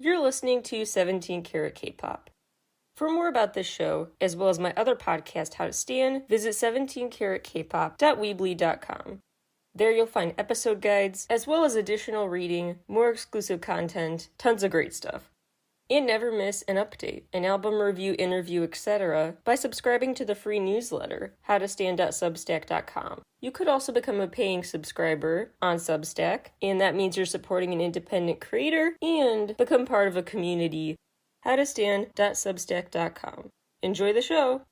You're listening to 17 Carat K-Pop. For more about this show, as well as my other podcast, How to Stan, visit 17caratkpop.weebly.com. There you'll find episode guides, as well as additional reading, more exclusive content, tons of great stuff. And never miss an update, an album review, interview, etc. by subscribing to the free newsletter, howtostan.substack.com. You could also become a paying subscriber on Substack, and that means you're supporting an independent creator and become part of a community, howtostan.substack.com. Enjoy the show!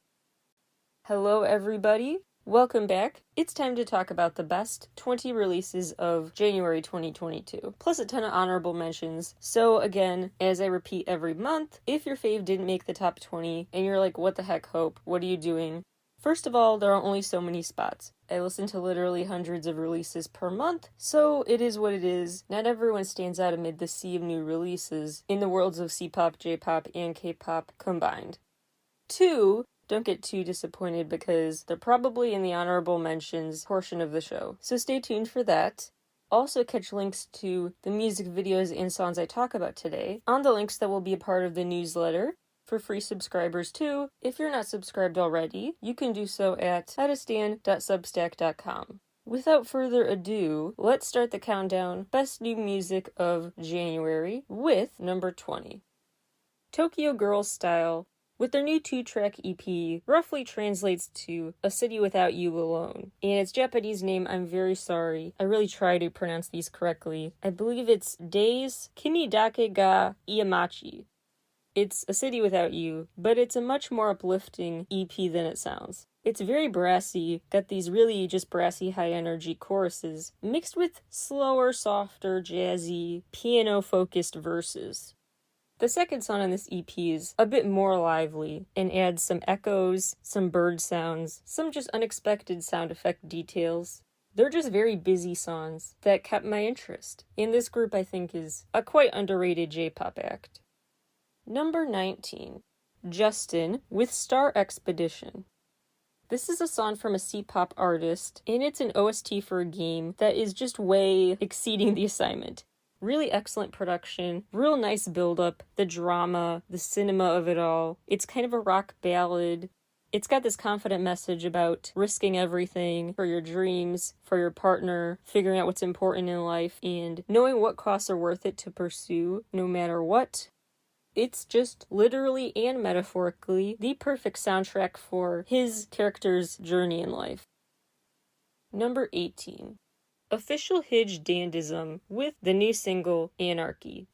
Hello everybody, welcome back. It's time to talk about the best 20 releases of January 2022, plus a ton of honorable mentions. So again, as I repeat every month, if your fave didn't make the top 20 and you're like, what the heck, Hope, what are you doing? First of all, there are only so many spots. I listen to literally hundreds of releases per month, so it is what it is. Not everyone stands out amid the sea of new releases in the worlds of C-pop, J-pop, and K-pop combined. 2, don't get too disappointed because they're probably in the honorable mentions portion of the show, so stay tuned for that. Also catch links to the music videos and songs I talk about today on the links that will be a part of the newsletter. For free subscribers too, if you're not subscribed already, you can do so at howtostan.substack.com. Without further ado, let's start the countdown Best New Music of January with number 20. Tokyo Girls Style, with their new 2-track EP, roughly translates to A City Without You Alone. In its Japanese name, I'm very sorry. I really try to pronounce these correctly. I believe it's Days Kimi Dake ga Iamachi. It's A City Without You, but it's a much more uplifting EP than it sounds. It's very brassy, got these really just brassy high-energy choruses, mixed with slower, softer, jazzy, piano-focused verses. The second song on this EP is a bit more lively and adds some echoes, some bird sounds, some just unexpected sound effect details. They're just very busy songs that kept my interest. And this group, I think, is a quite underrated J-pop act. Number 19, Justin with Star Expedition. This is a song from a C-pop artist, and it's an OST for a game that is just way exceeding the assignment. Really excellent production, real nice build-up, the drama, the cinema of it all. It's kind of a rock ballad. It's got this confident message about risking everything for your dreams, for your partner, figuring out what's important in life, and knowing what costs are worth it to pursue, no matter what. It's just literally and metaphorically the perfect soundtrack for his character's journey in life. Number 18. Official Hij Dandism with the new single Anarchy.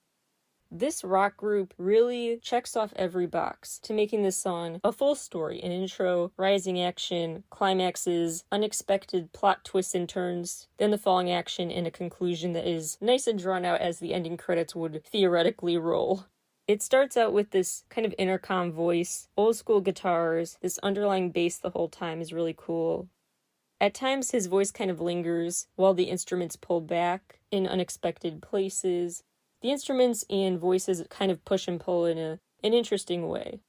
This rock group really checks off every box to making this song a full story, an intro, rising action, climaxes, unexpected plot twists and turns, then the falling action and a conclusion that is nice and drawn out as the ending credits would theoretically roll. It starts out with this kind of intercom voice, old school guitars, this underlying bass the whole time is really cool. At times his voice kind of lingers while the instruments pull back in unexpected places. The instruments and voices kind of push and pull in an interesting way.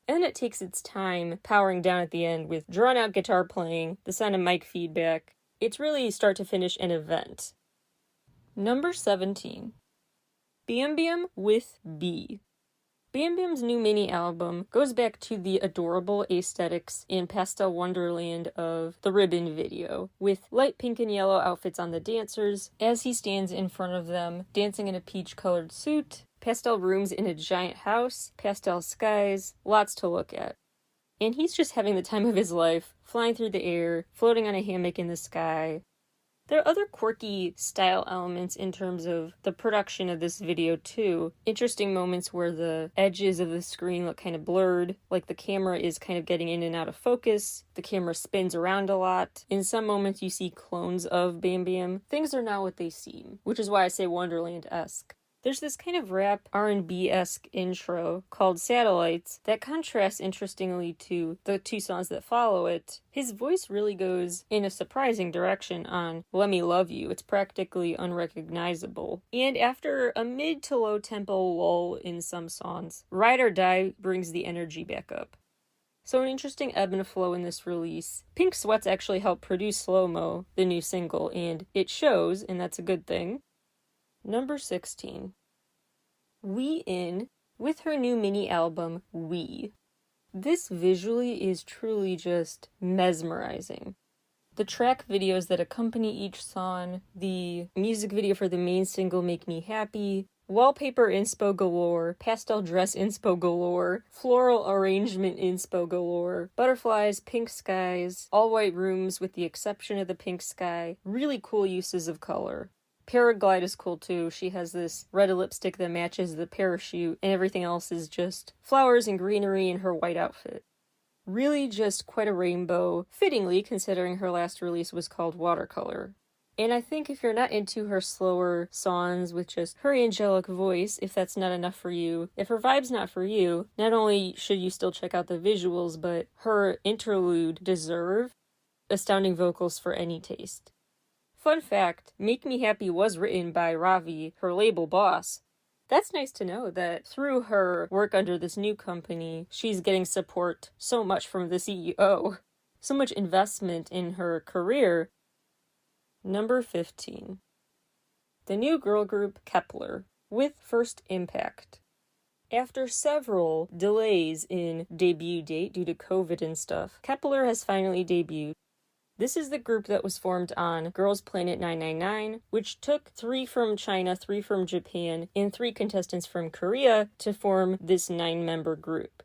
And then it takes its time powering down at the end with drawn out guitar playing, the sound of mic feedback. It's really start to finish an event. Number 17. Bam Bam with B. Bam Bam's new mini-album goes back to the adorable aesthetics and pastel wonderland of the Ribbon video, with light pink and yellow outfits on the dancers as he stands in front of them, dancing in a peach-colored suit, pastel rooms in a giant house, pastel skies, lots to look at. And he's just having the time of his life, flying through the air, floating on a hammock in the sky. There are other quirky style elements in terms of the production of this video too. Interesting moments where the edges of the screen look kind of blurred, like the camera is kind of getting in and out of focus, the camera spins around a lot. In some moments you see clones of Bam Bam. Things are not what they seem, which is why I say Wonderland-esque. There's this kind of rap R&B-esque intro called Satellites that contrasts interestingly to the two songs that follow it. His voice really goes in a surprising direction on Let Me Love You. It's practically unrecognizable. And after a mid to low tempo lull in some songs, Ride or Die brings the energy back up. So an interesting ebb and flow in this release. Pink Sweats actually helped produce Slow Mo, the new single, and it shows, and that's a good thing. Number 16. We In with her new mini album, We. This visually is truly just mesmerizing. The track videos that accompany each song, the music video for the main single Make Me Happy, wallpaper inspo galore, pastel dress inspo galore, floral arrangement inspo galore, butterflies, pink skies, all white rooms with the exception of the pink sky, really cool uses of color. Paraglide is cool too. She has this red lipstick that matches the parachute, and everything else is just flowers and greenery in her white outfit. Really just quite a rainbow, fittingly considering her last release was called Watercolor. And I think if you're not into her slower songs with just her angelic voice, if that's not enough for you, if her vibe's not for you, not only should you still check out the visuals, but her interlude, Deserve, astounding vocals for any taste. Fun fact, Make Me Happy was written by Ravi, her label boss. That's nice to know that through her work under this new company, she's getting support so much from the CEO. So much investment in her career. Number 15. The new girl group Kepler with First Impact. After several delays in debut date due to COVID and stuff, Kepler has finally debuted. This is the group that was formed on Girls Planet 999, which took 3 from China, 3 from Japan, and 3 contestants from Korea to form this 9-member group.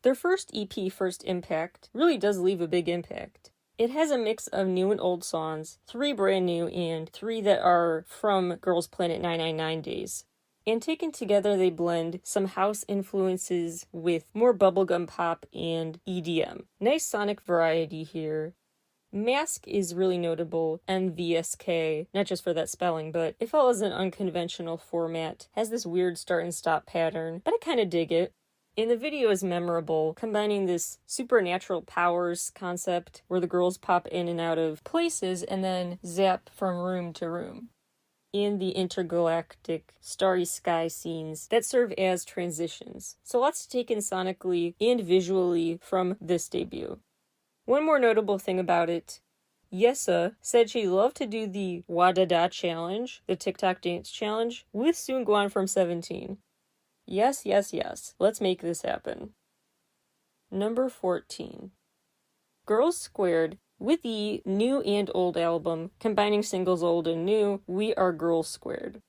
Their first EP, First Impact, really does leave a big impact. It has a mix of new and old songs, 3 brand new and 3 that are from Girls Planet 999 days. And taken together, they blend some house influences with more bubblegum pop and EDM. Nice sonic variety here. Mask is really notable, MVSK, not just for that spelling, but it follows an unconventional format, has this weird start and stop pattern, but I kind of dig it. And the video is memorable, combining this supernatural powers concept where the girls pop in and out of places and then zap from room to room. In the intergalactic starry sky scenes that serve as transitions. So lots to take in sonically and visually from this debut. One more notable thing about it, Yesa said she'd love to do the Wadada challenge, the TikTok dance challenge, with Seungkwan from 17. Yes, yes, yes. Let's make this happen. Number 14. Girls Squared with the new and old album, combining singles old and new, We Are Girls Squared.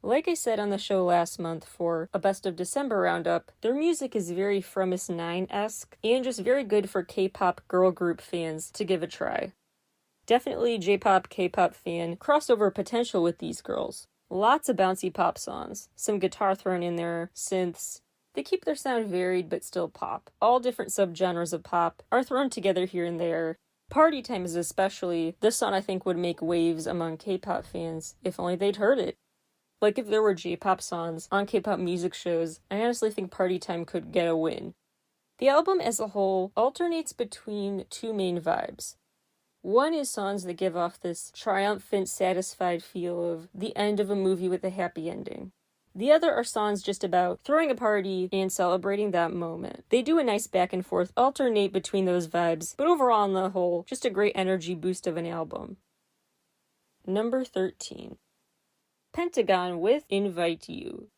Like I said on the show last month for a Best of December roundup, their music is very From Us 9-esque and just very good for K-pop girl group fans to give a try. Definitely J-pop, K-pop fan crossover potential with these girls. Lots of bouncy pop songs, some guitar thrown in there, synths. They keep their sound varied but still pop. All different subgenres of pop are thrown together here and there. Party Time is especially, this song I think would make waves among K-pop fans if only they'd heard it. Like if there were J-pop songs on K-pop music shows, I honestly think Party Time could get a win. The album as a whole alternates between 2 main vibes. One is songs that give off this triumphant, satisfied feel of the end of a movie with a happy ending. The other are songs just about throwing a party and celebrating that moment. They do a nice back and forth, alternate between those vibes, but overall on the whole, just a great energy boost of an album. Number 13. Pentagon with Invite You.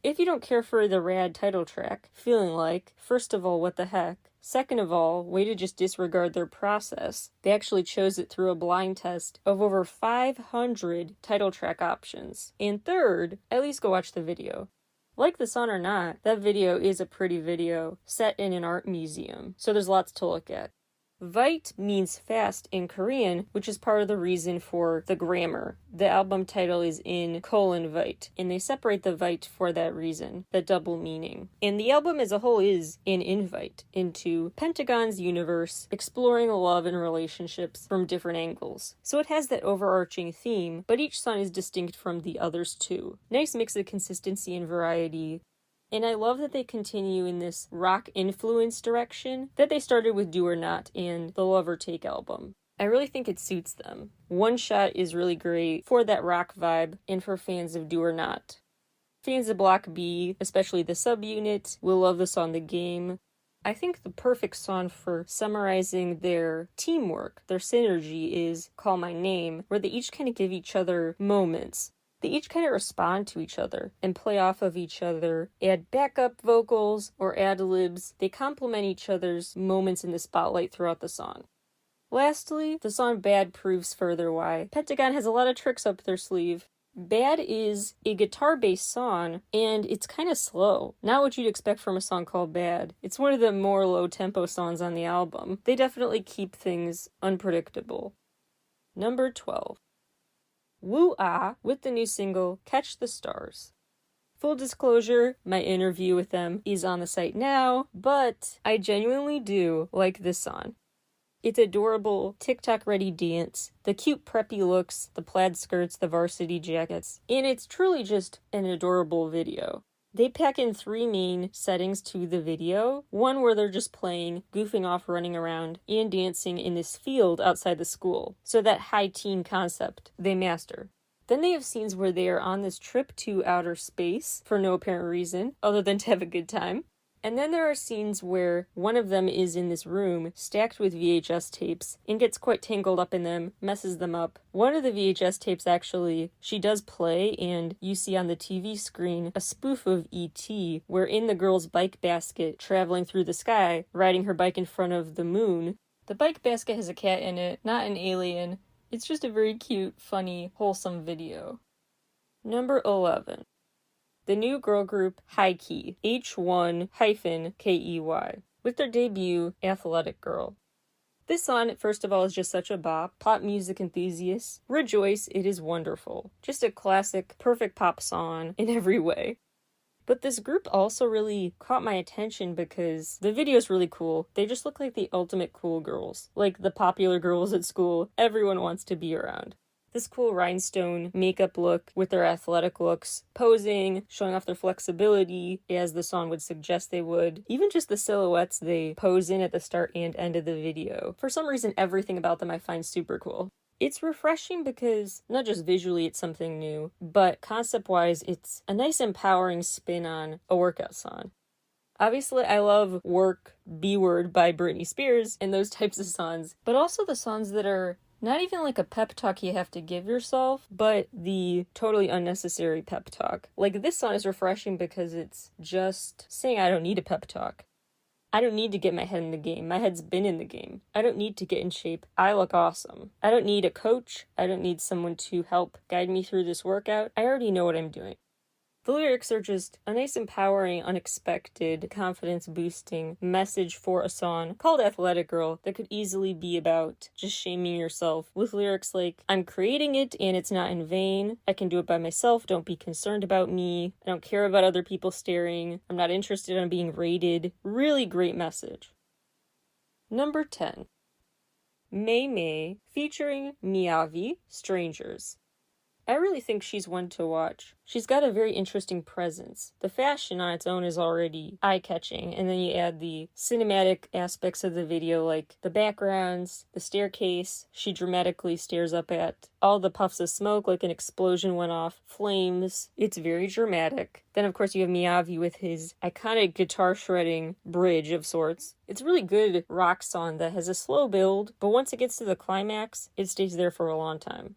If you don't care for the rad title track, feeling like, first of all, what the heck? Second of all, way to just disregard their process. They actually chose it through a blind test of over 500 title track options. And third, at least go watch the video. Like the song or not, that video is a pretty video set in an art museum, so there's lots to look at. Vite means fast in Korean, which is part of the reason for the grammar. The album title is in :Vite, and they separate the Vite for that reason, the double meaning. And the album as a whole is an invite into Pentagon's universe, exploring love and relationships from different angles. So it has that overarching theme, but each song is distinct from the others too. Nice mix of consistency and variety. And I love that they continue in this rock influence direction that they started with Do or Not and the Love or Take album. I really think it suits them. One Shot is really great for that rock vibe and for fans of Do or Not. Fans of Block B, especially the subunit, will love the song The Game. I think the perfect song for summarizing their teamwork, their synergy, is Call My Name, where they each kind of give each other moments. They each kind of respond to each other and play off of each other, add backup vocals or ad-libs. They complement each other's moments in the spotlight throughout the song. Lastly, the song Bad proves further why Pentagon has a lot of tricks up their sleeve. Bad is a guitar-based song, and it's kind of slow. Not what you'd expect from a song called Bad. It's one of the more low-tempo songs on the album. They definitely keep things unpredictable. Number 12. Woo Ah with the new single Catch the Stars. Full disclosure, my interview with them is on the site now, but I genuinely do like this song. It's adorable, TikTok-ready dance, the cute preppy looks, the plaid skirts, the varsity jackets, and it's truly just an adorable video. They pack in 3 main settings to the video. One where they're just playing, goofing off, running around, and dancing in this field outside the school. So that high teen concept, they master. Then they have scenes where they are on this trip to outer space for no apparent reason, other than to have a good time. And then there are scenes where one of them is in this room stacked with VHS tapes and gets quite tangled up in them, messes them up. One of the VHS tapes actually, she does play, and you see on the TV screen a spoof of E.T. where in the girl's bike basket traveling through the sky, riding her bike in front of the moon. The bike basket has a cat in it, not an alien. It's just a very cute, funny, wholesome video. Number 11. The new girl group High-Key, H1-Key, with their debut, Athletic Girl. This song, first of all, is just such a bop. Pop music enthusiasts, rejoice, it is wonderful. Just a classic, perfect pop song in every way. But this group also really caught my attention because the video is really cool. They just look like the ultimate cool girls. Like the popular girls at school everyone wants to be around. This cool rhinestone makeup look with their athletic looks, posing, showing off their flexibility as the song would suggest they would. Even just the silhouettes they pose in at the start and end of the video. For some reason, everything about them I find super cool. It's refreshing because not just visually it's something new, but concept-wise it's a nice empowering spin on a workout song. Obviously, I love Work, B-Word by Britney Spears and those types of songs, but also the songs that are not even like a pep talk you have to give yourself, but the totally unnecessary pep talk. Like this song is refreshing because it's just saying I don't need a pep talk. I don't need to get my head in the game. My head's been in the game. I don't need to get in shape. I look awesome. I don't need a coach. I don't need someone to help guide me through this workout. I already know what I'm doing. The lyrics are just a nice, empowering, unexpected, confidence-boosting message for a song called Athletic Girl that could easily be about just shaming yourself with lyrics like, I'm creating it and it's not in vain. I can do it by myself. Don't be concerned about me. I don't care about other people staring. I'm not interested in being rated. Really great message. Number 10. Mei Mei featuring Miyavi, Strangers. I really think she's one to watch. She's got a very interesting presence. The fashion on its own is already eye-catching, and then you add the cinematic aspects of the video like the backgrounds, the staircase. She dramatically stares up at all the puffs of smoke like an explosion went off, flames. It's very dramatic. Then of course you have Miyavi with his iconic guitar shredding bridge of sorts. It's a really good rock song that has a slow build, but once it gets to the climax, it stays there for a long time.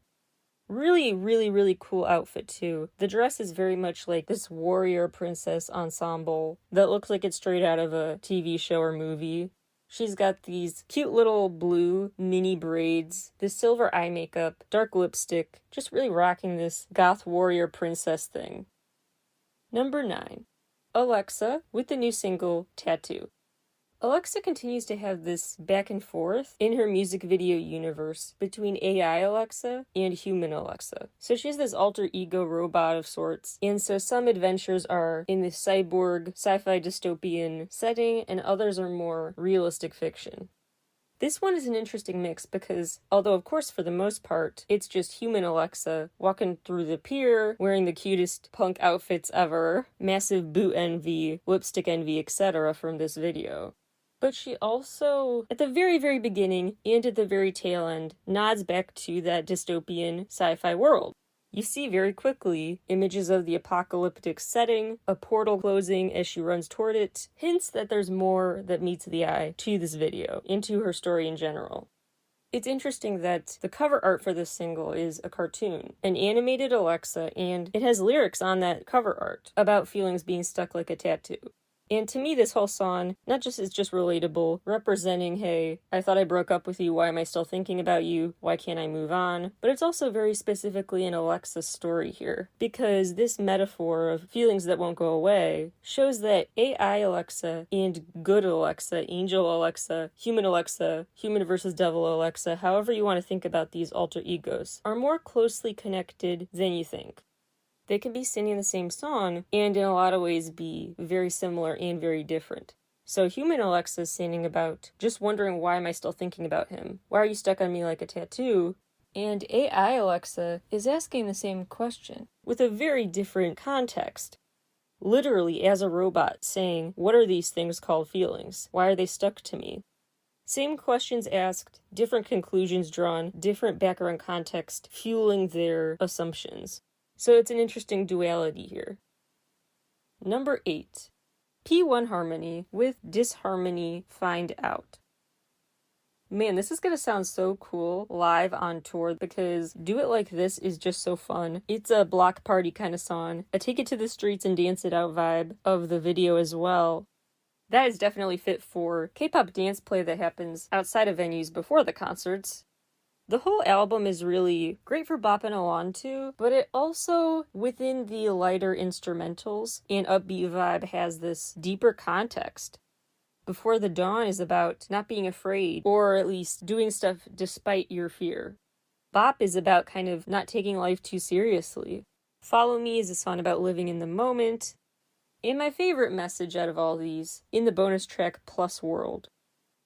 Really, really, really cool outfit too. The dress is very much like this warrior princess ensemble that looks like it's straight out of a TV show or movie. She's got these cute little blue mini braids, this silver eye makeup, dark lipstick, just really rocking this goth warrior princess thing. Number 9. Alexa with the new single, Tattoo. Alexa continues to have this back and forth in her music video universe between AI Alexa and human Alexa. So she has this alter ego robot of sorts, and so some adventures are in this cyborg, sci-fi dystopian setting, and others are more realistic fiction. This one is an interesting mix because, although of course for the most part, it's just human Alexa walking through the pier, wearing the cutest punk outfits ever, massive boot envy, lipstick envy, etc. from this video. But she also, at the very, very beginning and at the very tail end, nods back to that dystopian sci-fi world. You see very quickly images of the apocalyptic setting, a portal closing as she runs toward it, hints that there's more that meets the eye to this video, and to her story in general. It's interesting that the cover art for this single is a cartoon, an animated Alexa, and it has lyrics on that cover art about feelings being stuck like a tattoo. And to me, this whole song, not just is just relatable, representing, hey, I thought I broke up with you, why am I still thinking about you, why can't I move on? But it's also very specifically an Alexa story here, because this metaphor of feelings that won't go away shows that AI Alexa and good Alexa, angel Alexa, human versus devil Alexa, however you want to think about these alter egos, are more closely connected than you think. They can be singing the same song and in a lot of ways be very similar and very different. So human Alexa is singing about just wondering, why am I still thinking about him? Why are you stuck on me like a tattoo? And AI Alexa is asking the same question with a very different context. Literally as a robot saying, what are these things called feelings? Why are they stuck to me? Same questions asked, different conclusions drawn, different background context fueling their assumptions. So it's an interesting duality here. Number 8. P1 harmony with disharmony find out. Man, this is going to sound so cool live on tour because Do It Like This is just so fun. It's a block party kind of song. A take it to the streets and dance it out vibe of the video as well. That is definitely fit for K-pop dance play that happens outside of venues before the concerts. The whole album is really great for bopping along to, but it also, within the lighter instrumentals and upbeat vibe, has this deeper context. Before the Dawn is about not being afraid, or at least doing stuff despite your fear. Bop is about kind of not taking life too seriously. Follow Me is a song about living in the moment. And my favorite message out of all these, in the bonus track Plus World,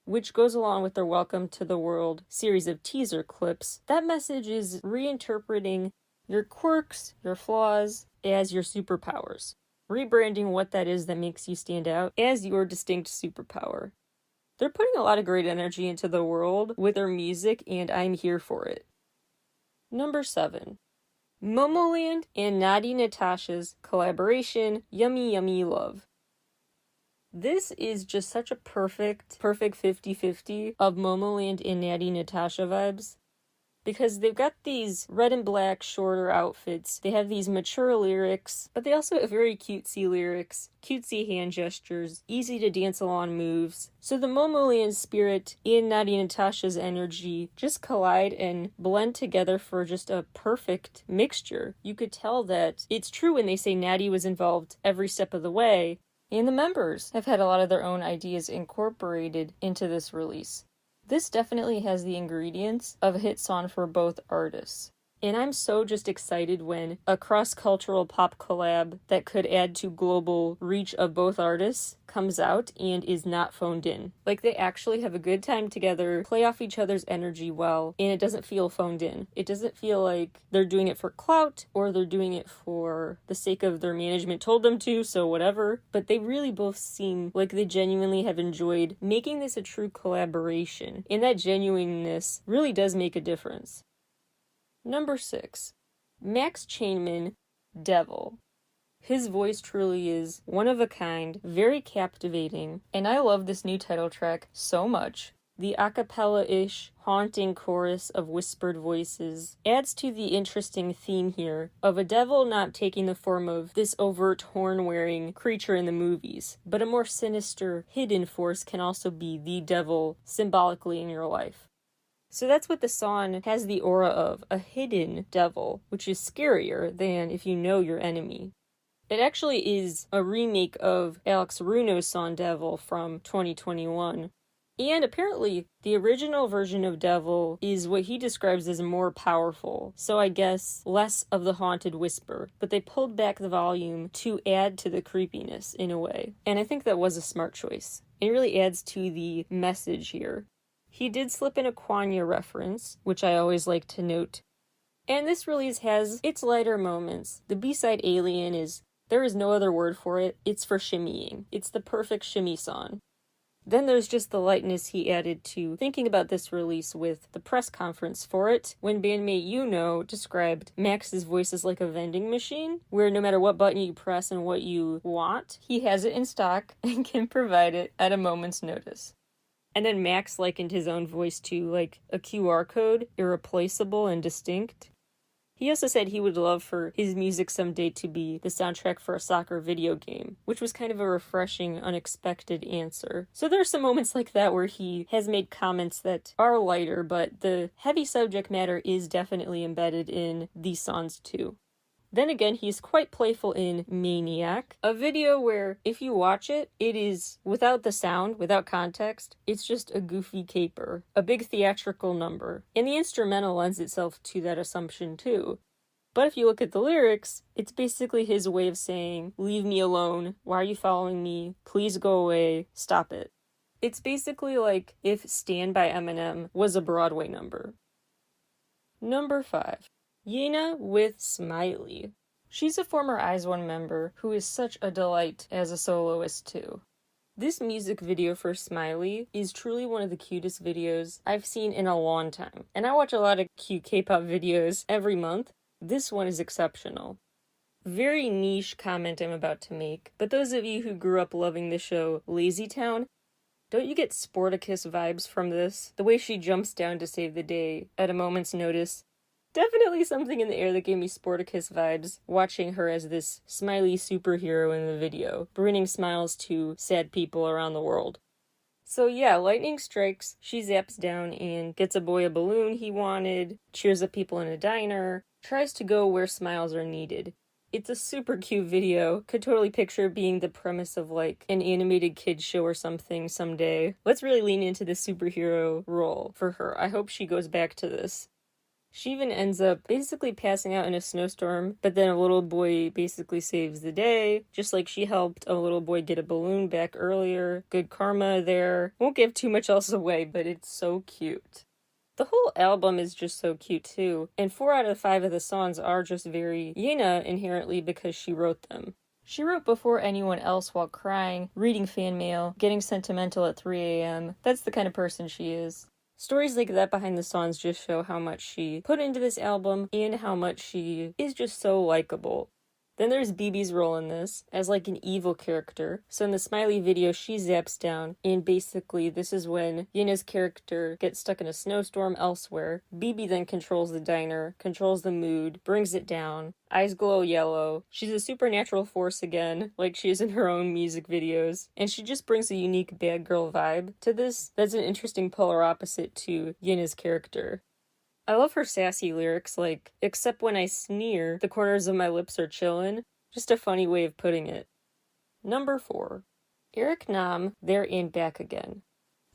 which goes along with their Welcome to the World series of teaser clips. That message is reinterpreting your quirks, your flaws, as your superpowers. Rebranding what that is that makes you stand out as your distinct superpower. They're putting a lot of great energy into the world with their music, and I'm here for it. Number 7. Momoland and Nadi Natasha's collaboration, Yummy Yummy Love. This is just such a perfect 50-50 of Momoland and Nadi Natasha vibes. Because they've got these red and black shorter outfits, they have these mature lyrics, but they also have very cutesy lyrics, cutesy hand gestures, easy to dance along moves. So the Momoland spirit and Nadi Natasha's energy just collide and blend together for just a perfect mixture. You could tell that it's true when they say Nadi was involved every step of the way, and the members have had a lot of their own ideas incorporated into this release. This definitely has the ingredients of a hit song for both artists. And I'm so just excited when a cross-cultural pop collab that could add to global reach of both artists comes out and is not phoned in. Like, they actually have a good time together, play off each other's energy well, and it doesn't feel phoned in. It doesn't feel like they're doing it for clout or they're doing it for the sake of their management told them to, so whatever. But they really both seem like they genuinely have enjoyed making this a true collaboration. And that genuineness really does make a difference. Number 6. Max Chainman, Devil. His voice truly is one of a kind, very captivating, and I love this new title track so much. The a cappella-ish, haunting chorus of whispered voices adds to the interesting theme here of a devil not taking the form of this overt horn-wearing creature in the movies, but a more sinister, hidden force can also be the devil symbolically in your life. So that's what the song has the aura of, a hidden devil, which is scarier than if you know your enemy. It actually is a remake of Alex Runo's song Devil from 2021. And apparently, the original version of Devil is what he describes as more powerful, so I guess less of the haunted whisper, but they pulled back the volume to add to the creepiness in a way. And I think that was a smart choice. It really adds to the message here. He did slip in a Kwanya reference, which I always like to note. And this release has its lighter moments. The B-side Alien is, there is no other word for it, it's for shimmying. It's the perfect shimmy song. Then there's just the lightness he added to thinking about this release with the press conference for it, when bandmate Yuno described Max's voice as like a vending machine, where no matter what button you press and what you want, he has it in stock and can provide it at a moment's notice. And then Max likened his own voice to, like, a QR code, irreplaceable and distinct. He also said he would love for his music someday to be the soundtrack for a soccer video game, which was kind of a refreshing, unexpected answer. So there are some moments like that where he has made comments that are lighter, but the heavy subject matter is definitely embedded in these songs too. Then again, he's quite playful in Maniac, a video where, if you watch it, it is, without the sound, without context, it's just a goofy caper, a big theatrical number. And the instrumental lends itself to that assumption too. But if you look at the lyrics, it's basically his way of saying, leave me alone, why are you following me, please go away, stop it. It's basically like if Stand by Eminem was a Broadway number. Number 5. Yena with Smiley. She's a former IZ*ONE member who is such a delight as a soloist too. This music video for Smiley is truly one of the cutest videos I've seen in a long time. And I watch a lot of cute K-pop videos every month. This one is exceptional. Very niche comment I'm about to make, but those of you who grew up loving the show Lazy Town, don't you get Sportacus vibes from this? The way she jumps down to save the day at a moment's notice. Definitely something in the air that gave me Sportacus vibes, watching her as this smiley superhero in the video, bringing smiles to sad people around the world. So yeah, lightning strikes, she zaps down and gets a boy a balloon he wanted, cheers up people in a diner, tries to go where smiles are needed. It's a super cute video, could totally picture being the premise of like an animated kids show or something someday. Let's really lean into the superhero role for her. I hope she goes back to this. She even ends up basically passing out in a snowstorm, but then a little boy basically saves the day, just like she helped a little boy get a balloon back earlier. Good karma there. Won't give too much else away, but it's so cute. The whole album is just so cute too, and 4 out of 5 of the songs are just very Yena inherently because she wrote them. She wrote before anyone else while crying, reading fan mail, getting sentimental at 3 a.m. That's the kind of person she is. Stories like that behind the songs just show how much she put into this album and how much she is just so likable. Then there's BB's role in this, as like an evil character. So in the Smiley video, she zaps down, and basically this is when Yena's character gets stuck in a snowstorm elsewhere. BB then controls the diner, controls the mood, brings it down. Eyes glow yellow. She's a supernatural force again, like she is in her own music videos. And she just brings a unique bad girl vibe to this. That's an interesting polar opposite to Yena's character. I love her sassy lyrics, like, except when I sneer, the corners of my lips are chillin'. Just a funny way of putting it. Number 4. Eric Nam, There and Back Again.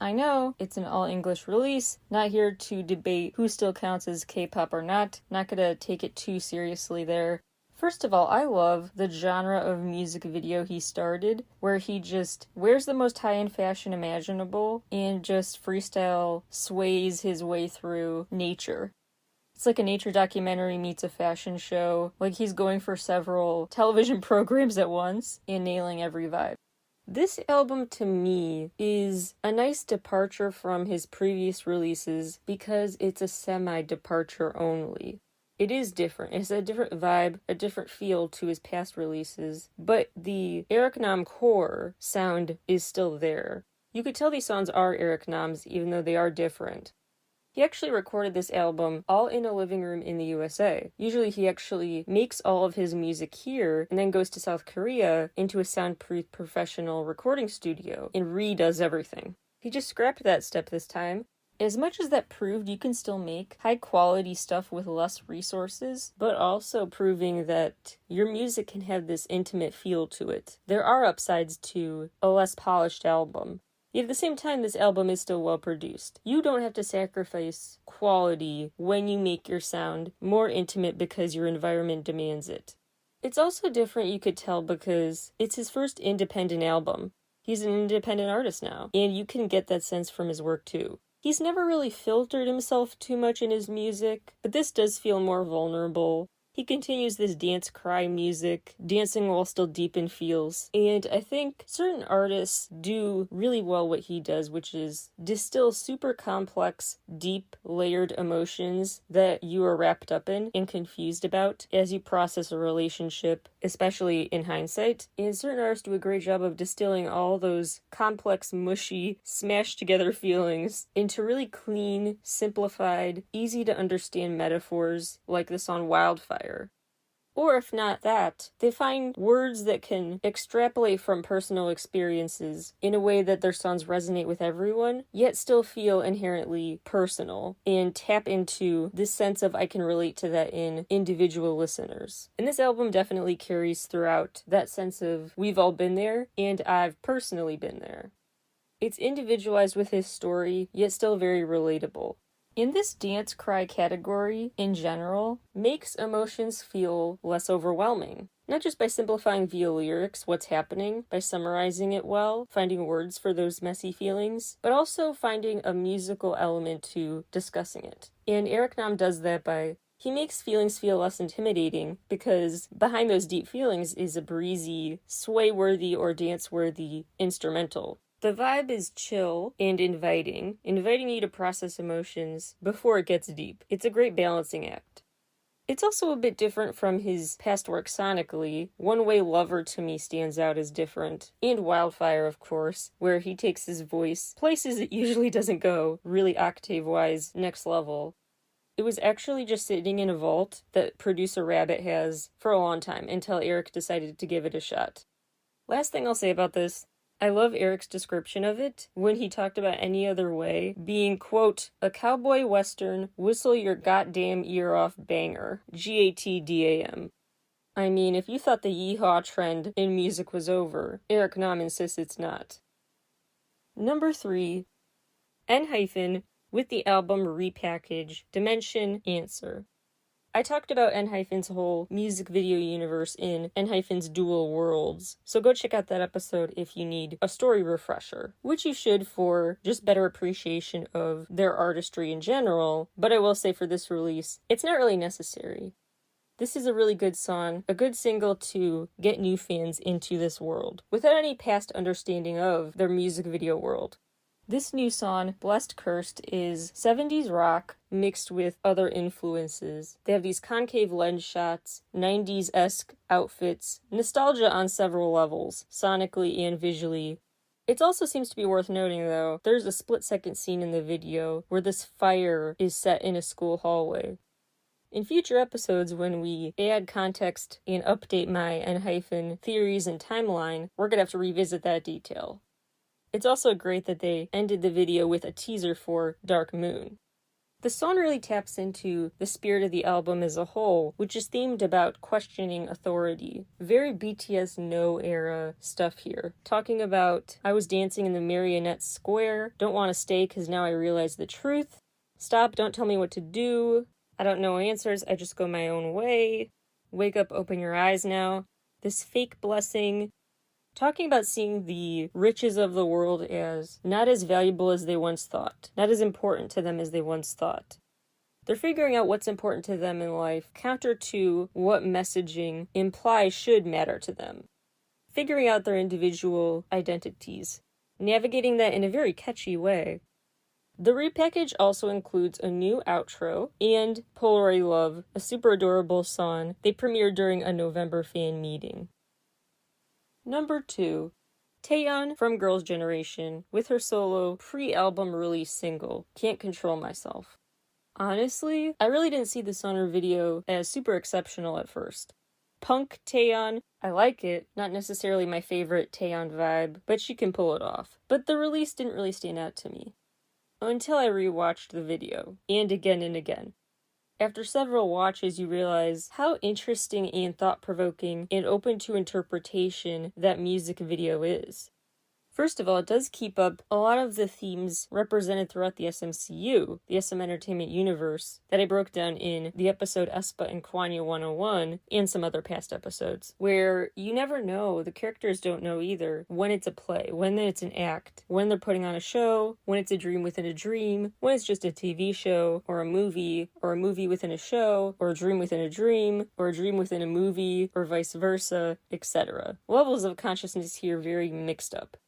I know, it's an all-English release, not here to debate who still counts as K-pop or not gonna take it too seriously there. First of all, I love the genre of music video he started, where he just wears the most high-end fashion imaginable and just freestyle sways his way through nature. It's like a nature documentary meets a fashion show, like he's going for several television programs at once and nailing every vibe. This album, to me, is a nice departure from his previous releases because it's a semi-departure only. It is different. It's a different vibe, a different feel to his past releases, but the Eric Nam core sound is still there. You could tell these songs are Eric Nam's, even though they are different. He actually recorded this album all in a living room in the USA. Usually he actually makes all of his music here and then goes to South Korea into a soundproof professional recording studio and redoes everything. He just scrapped that step this time. As much as that proved you can still make high quality stuff with less resources, but also proving that your music can have this intimate feel to it. There are upsides to a less polished album. Yet at the same time, this album is still well produced. You don't have to sacrifice quality when you make your sound more intimate because your environment demands it. It's also different, you could tell, because it's his first independent album. He's an independent artist now, and you can get that sense from his work too. He's never really filtered himself too much in his music, but this does feel more vulnerable. he continues this dance cry music, dancing while still deep in feels. And I think certain artists do really well what he does, which is distill super complex, deep, layered emotions that you are wrapped up in and confused about as you process a relationship, especially in hindsight. And certain artists do a great job of distilling all those complex, mushy, smashed together feelings into really clean, simplified, easy to understand metaphors like the song Wildfire. Or if not that, they find words that can extrapolate from personal experiences in a way that their songs resonate with everyone, yet still feel inherently personal, and tap into this sense of I can relate to that in individual listeners. And this album definitely carries throughout that sense of we've all been there, and I've personally been there. It's individualized with his story, yet still very relatable. In this dance cry category, in general, makes emotions feel less overwhelming. Not just by simplifying via lyrics what's happening, by summarizing it well, finding words for those messy feelings, but also finding a musical element to discussing it. And Eric Nam does that by he makes feelings feel less intimidating because behind those deep feelings is a breezy, sway-worthy or dance-worthy instrumental. The vibe is chill and inviting you to process emotions before it gets deep. It's a great balancing act. It's also a bit different from his past work sonically. One Way Lover to me stands out as different. And Wildfire, of course, where he takes his voice places it usually doesn't go, really octave-wise, next level. It was actually just sitting in a vault that Producer Rabbit has for a long time until Eric decided to give it a shot. Last thing I'll say about this, I love Eric's description of it when he talked about Any Other Way being, quote, a cowboy western, whistle your goddamn ear off banger, GATDAM. I mean, if you thought the yeehaw trend in music was over, Eric Nam insists it's not. Number 3, N- with the album Repackage, Dimension, Answer. I talked about N-'s whole music video universe in N-'s Dual Worlds, so go check out that episode if you need a story refresher, which you should for just better appreciation of their artistry in general, but I will say for this release, it's not really necessary. This is a really good song, a good single to get new fans into this world, without any past understanding of their music video world. This new song, Blessed Cursed, is 70s rock mixed with other influences. They have these concave lens shots, 90s-esque outfits, nostalgia on several levels, sonically and visually. It also seems to be worth noting, though, there's a split-second scene in the video where this fire is set in a school hallway. In future episodes, when we add context and update my N- theories and timeline, we're gonna have to revisit that detail. It's also great that they ended the video with a teaser for Dark Moon. The song really taps into the spirit of the album as a whole, which is themed about questioning authority. Very BTS No era stuff here. Talking about, I was dancing in the marionette square, don't want to stay because now I realize the truth. Stop, don't tell me what to do. I don't know answers, I just go my own way. Wake up, open your eyes now. This fake blessing. Talking about seeing the riches of the world as not as valuable as they once thought, not as important to them as they once thought. They're figuring out what's important to them in life, counter to what messaging implies should matter to them. Figuring out their individual identities, navigating that in a very catchy way. The repackage also includes a new outro and Polaroid Love, a super adorable song they premiered during a November fan meeting. Number 2, Taeyeon from Girls' Generation with her solo pre-album release single, Can't Control Myself. Honestly, I really didn't see the song or video as super exceptional at first. Punk Taeyeon, I like it, not necessarily my favorite Taeyeon vibe, but she can pull it off. But the release didn't really stand out to me. Until I rewatched the video, and again and again. After several watches, you realize how interesting and thought-provoking and open to interpretation that music video is. First of all, it does keep up a lot of the themes represented throughout the SMCU, the SM Entertainment Universe, that I broke down in the episode Espa and Kwanya 101 and some other past episodes, where you never know, the characters don't know either, when it's a play, when it's an act, when they're putting on a show, when it's a dream within a dream, when it's just a TV show, or a movie within a show, or a dream within a dream, or a dream within a movie, or vice versa, etc. Levels of consciousness here very mixed up.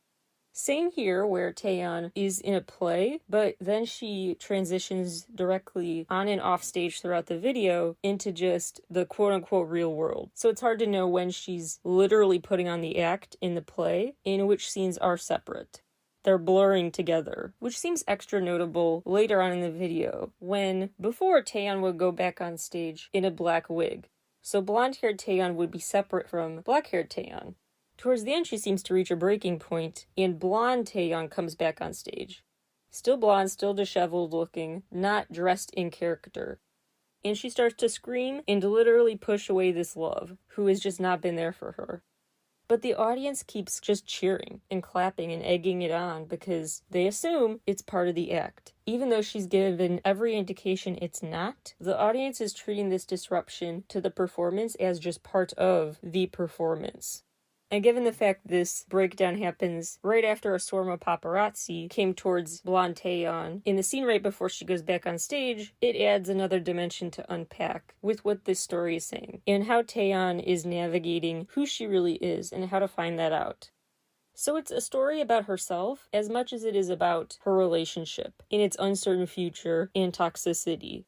Same here, where Taeyeon is in a play, but then she transitions directly on and off stage throughout the video into just the quote-unquote real world. So it's hard to know when she's literally putting on the act in the play, and which scenes are separate. They're blurring together, which seems extra notable later on in the video, when before Taeyeon would go back on stage in a black wig. So blonde-haired Taeyeon would be separate from black-haired Taeyeon. Towards the end, she seems to reach a breaking point, and blonde Taeyeon comes back on stage. Still blonde, still disheveled looking, not dressed in character. And she starts to scream and to literally push away this love, who has just not been there for her. But the audience keeps just cheering and clapping and egging it on because they assume it's part of the act. Even though she's given every indication it's not, the audience is treating this disruption to the performance as just part of the performance. And given the fact this breakdown happens right after a swarm of paparazzi came towards blonde Taeyeon in the scene right before she goes back on stage, it adds another dimension to unpack with what this story is saying, and how Taeyeon is navigating who she really is and how to find that out. So it's a story about herself as much as it is about her relationship in its uncertain future and toxicity.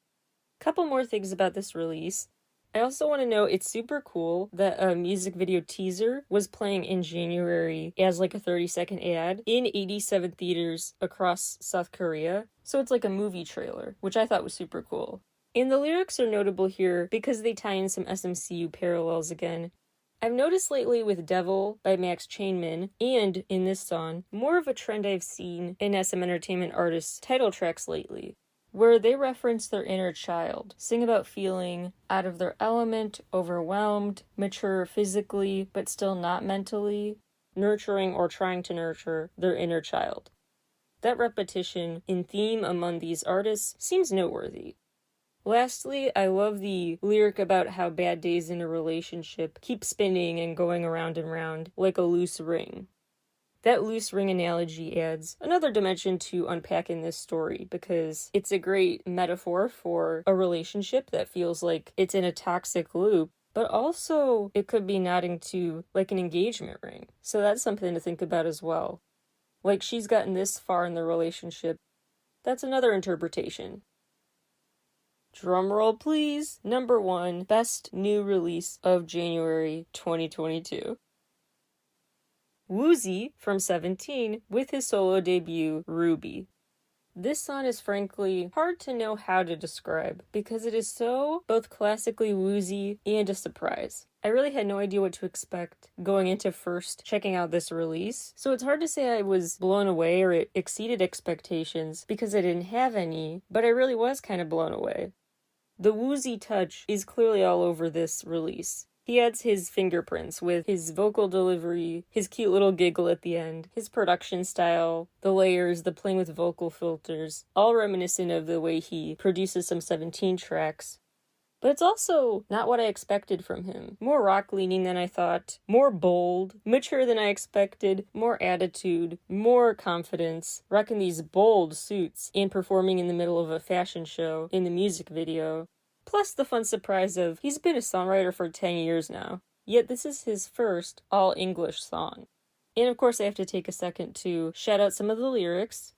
Couple more things about this release. I also want to note it's super cool that a music video teaser was playing in January as like a 30-second ad in 87 theaters across South Korea. So it's like a movie trailer, which I thought was super cool. And the lyrics are notable here because they tie in some SMCU parallels again. I've noticed lately with Devil by Max Chainman, and in this song, more of a trend I've seen in SM Entertainment artists' title tracks lately, where they reference their inner child, sing about feeling out of their element, overwhelmed, mature physically, but still not mentally, nurturing or trying to nurture their inner child. That repetition in theme among these artists seems noteworthy. Lastly, I love the lyric about how bad days in a relationship keep spinning and going around and round like a loose ring. That loose ring analogy adds another dimension to unpack in this story because it's a great metaphor for a relationship that feels like it's in a toxic loop, but also it could be nodding to like an engagement ring. So that's something to think about as well. Like she's gotten this far in the relationship. That's another interpretation. Drumroll please. Number 1, best new release of January 2022. Woozi from 17 with his solo debut, Ruby. This song is frankly hard to know how to describe because it is so both classically woozy and a surprise. I really had no idea what to expect going into first checking out this release, so it's hard to say I was blown away or it exceeded expectations because I didn't have any, but I really was kind of blown away. The woozy touch is clearly all over this release. He adds his fingerprints with his vocal delivery, his cute little giggle at the end, his production style, the layers, the playing with vocal filters, all reminiscent of the way he produces some 17 tracks. But it's also not what I expected from him. More rock-leaning than I thought, more bold, mature than I expected, more attitude, more confidence, rocking these bold suits and performing in the middle of a fashion show in the music video. Plus the fun surprise of he's been a songwriter for 10 years now, yet this is his first all-English song. And of course I have to take a second to shout out some of the lyrics.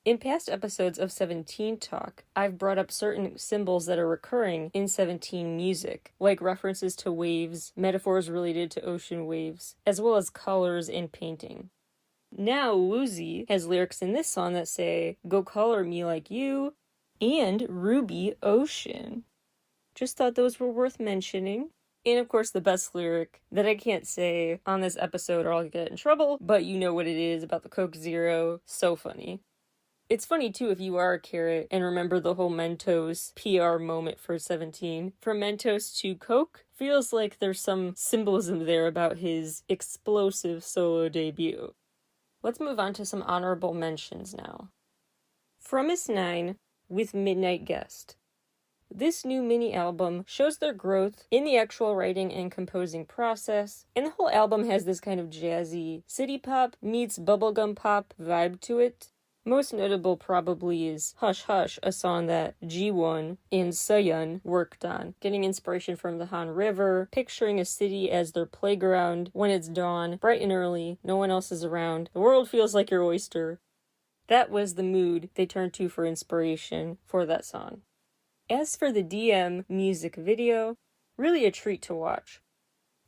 In past episodes of 17 Talk, I've brought up certain symbols that are recurring in 17 music, like references to waves, metaphors related to ocean waves, as well as colors and painting. Now Woozi has lyrics in this song that say, "Go color me like you," and "Ruby Ocean." Just thought those were worth mentioning. And of course the best lyric that I can't say on this episode or I'll get in trouble, but you know what it is about the Coke Zero. So funny. It's funny too if you are a Carat and remember the whole Mentos PR moment for 17. From Mentos to Coke, feels like there's some symbolism there about his explosive solo debut. Let's move on to some honorable mentions now. Fromis9 with Midnight Guest. This new mini album shows their growth in the actual writing and composing process, and the whole album has this kind of jazzy city pop meets bubblegum pop vibe to it. Most notable probably is Hush Hush, a song that Ji-won and Seyun worked on, getting inspiration from the Han River, picturing a city as their playground when it's dawn, bright and early, no one else is around, the world feels like your oyster. That was the mood they turned to for inspiration for that song. As for the DM music video, really a treat to watch.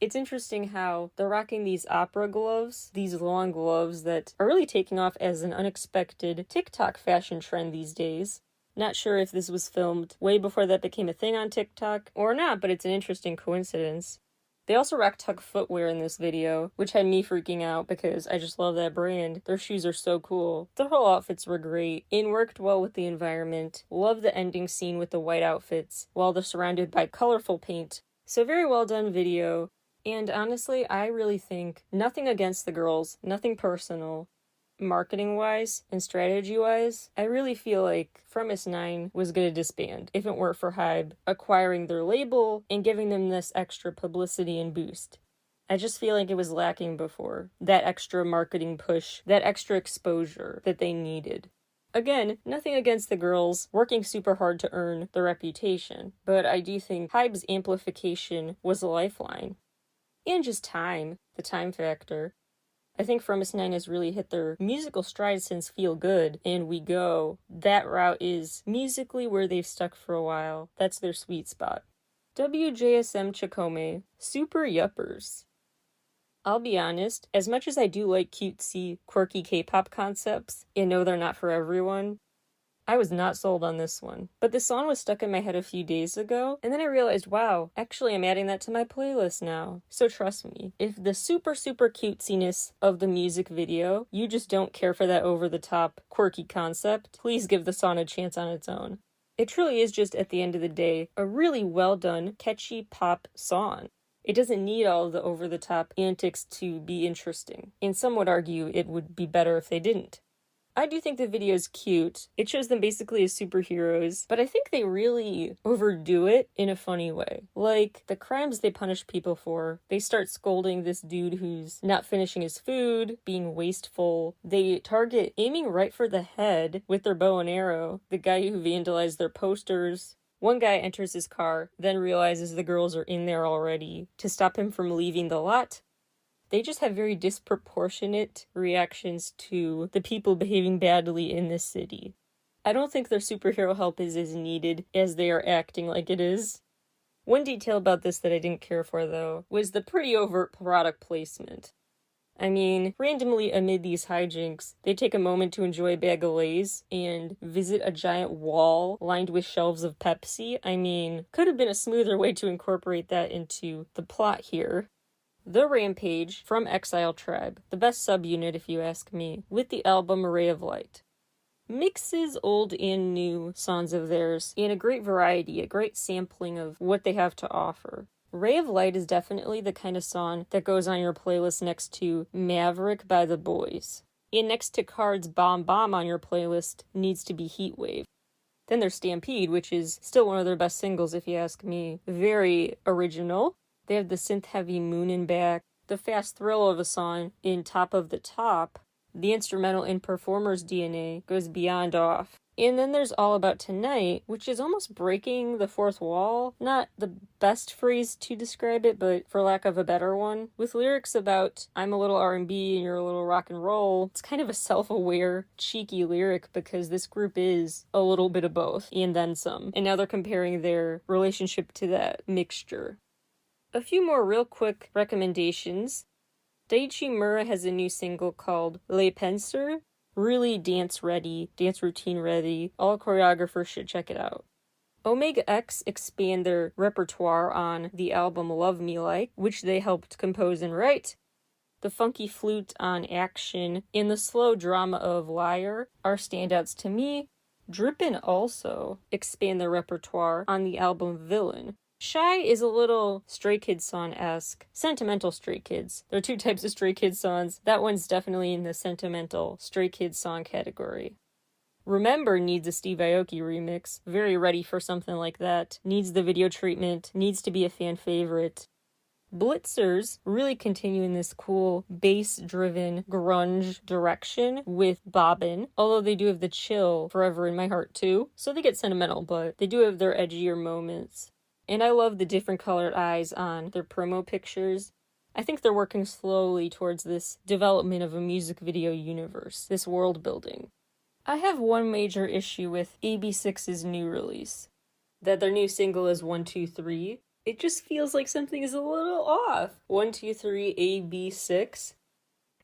It's interesting how they're rocking these opera gloves, these long gloves that are really taking off as an unexpected TikTok fashion trend these days. Not sure if this was filmed way before that became a thing on TikTok or not, but it's an interesting coincidence. They also rock Tug footwear in this video, which had me freaking out because I just love that brand. Their shoes are so cool. Their whole outfits were great and worked well with the environment. Love the ending scene with the white outfits while they're surrounded by colorful paint. So very well done video. And honestly, I really think nothing against the girls, nothing personal. Marketing-wise and strategy-wise, I really feel like Fromis9 was going to disband if it weren't for Hybe acquiring their label and giving them this extra publicity and boost. I just feel like it was lacking before. That extra marketing push, that extra exposure that they needed. Again, nothing against the girls working super hard to earn their reputation, but I do think Hybe's amplification was a lifeline. And just time, the time factor. I think Fromis9 has really hit their musical stride since Feel Good and We Go. That route is musically where they've stuck for a while. That's their sweet spot. WJSM Chikome, Super Yuppers. I'll be honest, as much as I do like cutesy, quirky K-pop concepts, and know they're not for everyone, I was not sold on this one. But this song was stuck in my head a few days ago, and then I realized, wow, actually I'm adding that to my playlist now. So trust me, if the super cutesiness of the music video, you just don't care for that over-the-top, quirky concept, please give the song a chance on its own. It truly is just, at the end of the day, a really well-done, catchy pop song. It doesn't need all of the over-the-top antics to be interesting, and some would argue it would be better if they didn't. I do think the video is cute. It shows them basically as superheroes, but I think they really overdo it in a funny way. Like, the crimes they punish people for, they start scolding this dude who's not finishing his food, being wasteful. They target aiming right for the head with their bow and arrow, the guy who vandalized their posters. One guy enters his car, then realizes the girls are in there already to stop him from leaving the lot. They just have very disproportionate reactions to the people behaving badly in this city. I don't think their superhero help is as needed as they are acting like it is. One detail about this that I didn't care for, though, was the pretty overt product placement. I mean, randomly amid these hijinks, they take a moment to enjoy a bag of Lay's and visit a giant wall lined with shelves of Pepsi. I mean, could have been a smoother way to incorporate that into the plot here. The Rampage from Exile Tribe, the best subunit if you ask me, with the album Ray of Light. Mixes old and new songs of theirs, and a great variety, a great sampling of what they have to offer. Ray of Light is definitely the kind of song that goes on your playlist next to Maverick by The Boys. And next to Card's Bomb Bomb on your playlist needs to be Heatwave. Then there's Stampede, which is still one of their best singles if you ask me. Very original. They have the synth-heavy Moonin' back, the fast thrill of a song in Top of the Top. The instrumental in Performer's DNA goes beyond off. And then there's All About Tonight, which is almost breaking the fourth wall. Not the best phrase to describe it, but for lack of a better one. With lyrics about, I'm a little R&B and you're a little rock and roll. It's kind of a self-aware, cheeky lyric because this group is a little bit of both, and then some. And now they're comparing their relationship to that mixture. A few more real quick recommendations. Daichi Mura has a new single called Les Penseurs. Really dance ready, dance routine ready. All choreographers should check it out. Omega X expand their repertoire on the album Love Me Like, which they helped compose and write. The funky flute on Action and the slow drama of Liar are standouts to me. Drippin' also expand their repertoire on the album Villain. Shy is a little Stray Kids song-esque. Sentimental Stray Kids. There are two types of Stray Kids songs. That one's definitely in the sentimental Stray Kids song category. Remember needs a Steve Aoki remix. Very ready for something like that. Needs the video treatment. Needs to be a fan favorite. Blitzers really continue in this cool bass-driven grunge direction with Bobbin, although they do have the chill Forever in My Heart too, so they get sentimental, but they do have their edgier moments. And I love the different colored eyes on their promo pictures. I think they're working slowly towards this development of a music video universe, this world building. I have one major issue with AB6IX's new release. That their new single is 123. It just feels like something is a little off. 123 AB6.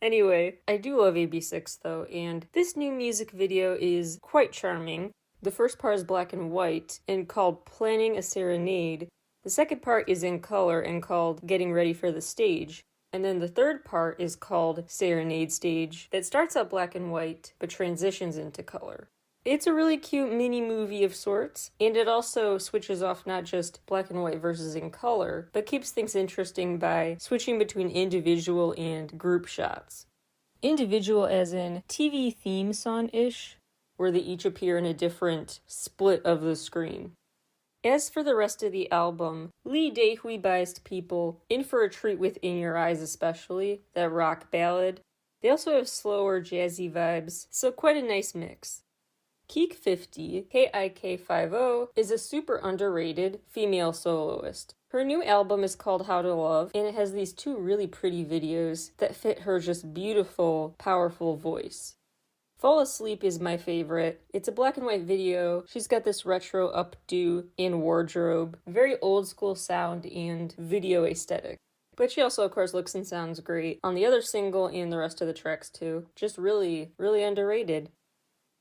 Anyway, I do love AB6 though, and this new music video is quite charming. The first part is black and white and called Planning a Serenade. The second part is in color and called Getting Ready for the Stage. And then the third part is called Serenade Stage that starts out black and white but transitions into color. It's a really cute mini movie of sorts, and it also switches off not just black and white versus in color, but keeps things interesting by switching between individual and group shots. Individual as in TV theme song-ish, where they each appear in a different split of the screen. As for the rest of the album, Lee Dae-hui biased people in for a treat with In Your Eyes especially, that rock ballad. They also have slower, jazzy vibes, so quite a nice mix. Keek50, K-I-K-50, is a super underrated female soloist. Her new album is called How to Love, and it has these two really pretty videos that fit her just beautiful, powerful voice. Fall Asleep is my favorite. It's a black and white video. She's got this retro updo and wardrobe, very old school sound and video aesthetic. But she also, of course, looks and sounds great on the other single and the rest of the tracks too. Just really, really underrated.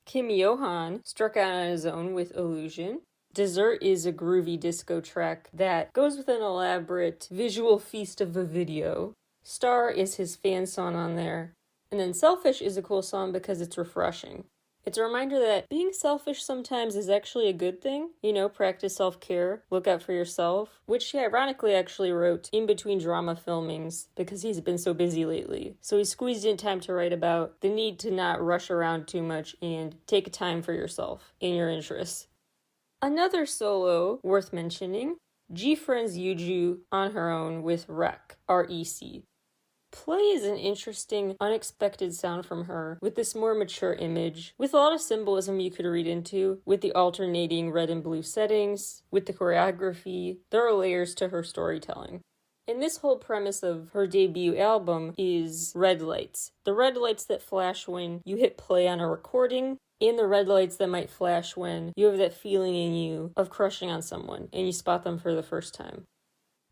Kim Yohan struck out on his own with Illusion. Dessert is a groovy disco track that goes with an elaborate visual feast of a video. Star is his fan song on there. And then Selfish is a cool song because it's refreshing. It's a reminder that being selfish sometimes is actually a good thing. You know, practice self-care, look out for yourself, which he ironically actually wrote in between drama filmings because he's been so busy lately. So he squeezed in time to write about the need to not rush around too much and take time for yourself and your interests. Another solo worth mentioning, G-Friend's Yuju on her own with Rec, R-E-C. Play is an interesting, unexpected sound from her, with this more mature image, with a lot of symbolism you could read into, with the alternating red and blue settings, with the choreography. There are layers to her storytelling. And this whole premise of her debut album is red lights. The red lights that flash when you hit play on a recording, and the red lights that might flash when you have that feeling in you of crushing on someone, and you spot them for the first time.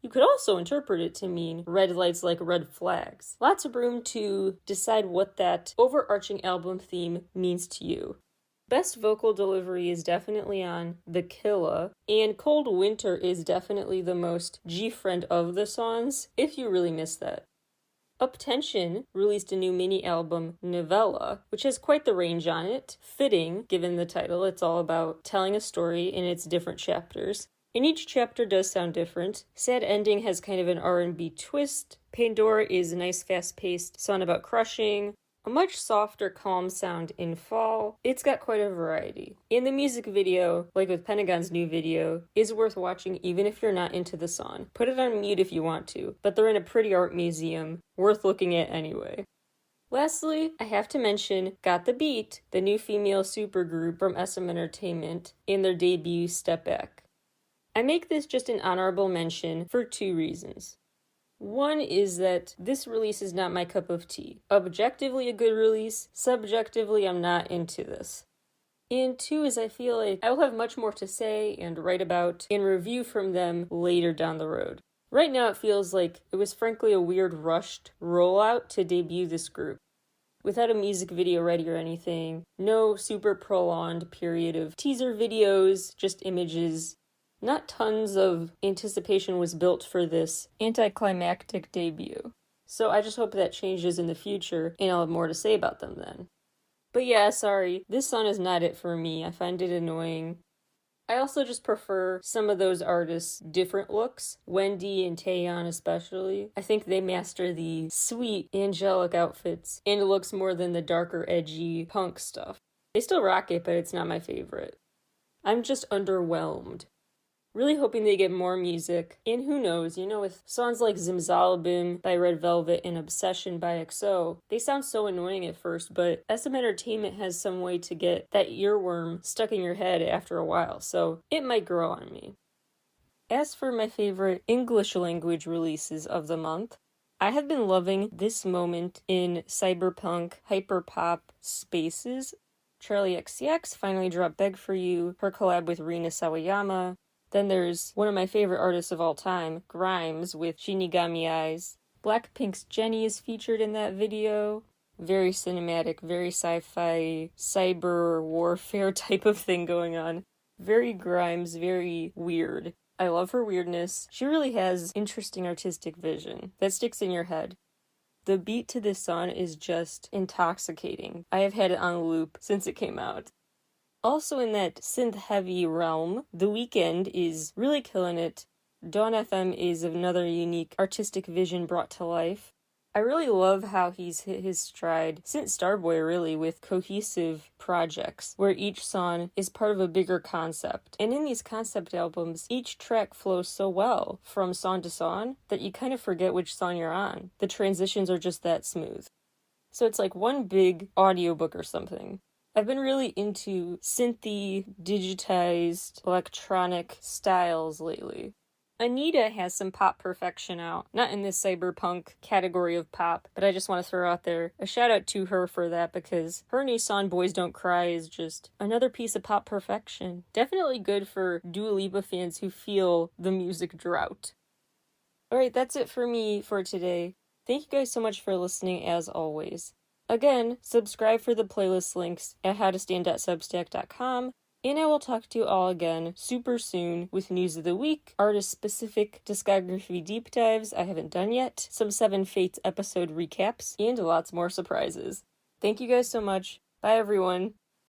You could also interpret it to mean red lights like red flags. Lots of room to decide what that overarching album theme means to you. Best vocal delivery is definitely on The Killa, and Cold Winter is definitely the most G-Friend of the songs, if you really miss that. Uptension released a new mini album, Novella, which has quite the range on it, fitting given the title. It's all about telling a story in its different chapters. And each chapter does sound different. Sad Ending has kind of an R&B twist. Pandora is a nice fast-paced song about crushing. A much softer, calm sound in Fall. It's got quite a variety. And the music video, like with Pentagon's new video, is worth watching even if you're not into the song. Put it on mute if you want to, but they're in a pretty art museum, worth looking at anyway. Lastly, I have to mention Got the Beat, the new female supergroup from SM Entertainment, in their debut Step Back. I make this just an honorable mention for two reasons. One is that this release is not my cup of tea. Objectively a good release, subjectively I'm not into this. And two is I feel like I will have much more to say and write about and review from them later down the road. Right now it feels like it was frankly a weird rushed rollout to debut this group. Without a music video ready or anything, no super prolonged period of teaser videos, just images. Not tons of anticipation was built for this anticlimactic debut. So I just hope that changes in the future and I'll have more to say about them then. But yeah, sorry, this song is not it for me. I find it annoying. I also just prefer some of those artists' different looks. Wendy and Taeyeon especially. I think they master the sweet, angelic outfits and looks more than the darker, edgy punk stuff. They still rock it, but it's not my favorite. I'm just underwhelmed. Really hoping they get more music, and who knows, with songs like Zimzalabim by Red Velvet and Obsession by EXO, they sound so annoying at first, but SM Entertainment has some way to get that earworm stuck in your head after a while, so it might grow on me. As for my favorite English language releases of the month, I have been loving this moment in cyberpunk hyperpop spaces. Charlie XCX finally dropped Beg For You, her collab with Rina Sawayama. Then there's one of my favorite artists of all time, Grimes, with Shinigami Eyes. Blackpink's Jennie is featured in that video. Very cinematic, very sci-fi, cyber warfare type of thing going on. Very Grimes, very weird. I love her weirdness. She really has interesting artistic vision that sticks in your head. The beat to this song is just intoxicating. I have had it on loop since it came out. Also in that synth-heavy realm, The Weeknd is really killing it. Dawn FM is another unique artistic vision brought to life. I really love how he's hit his stride since Starboy, really, with cohesive projects, where each song is part of a bigger concept. And in these concept albums, each track flows so well from song to song that you kind of forget which song you're on. The transitions are just that smooth. So it's like one big audiobook or something. I've been really into synthy, digitized, electronic styles lately. Anita has some pop perfection out. Not in this cyberpunk category of pop, but I just want to throw out there a shout out to her for that because her new song Boys Don't Cry is just another piece of pop perfection. Definitely good for Dua Lipa fans who feel the music drought. Alright, that's it for me for today. Thank you guys so much for listening as always. Again, subscribe for the playlist links at howtostand.substack.com, and I will talk to you all again super soon with news of the week, artist-specific discography deep dives I haven't done yet, some Seven Fates episode recaps, and lots more surprises. Thank you guys so much. Bye, everyone.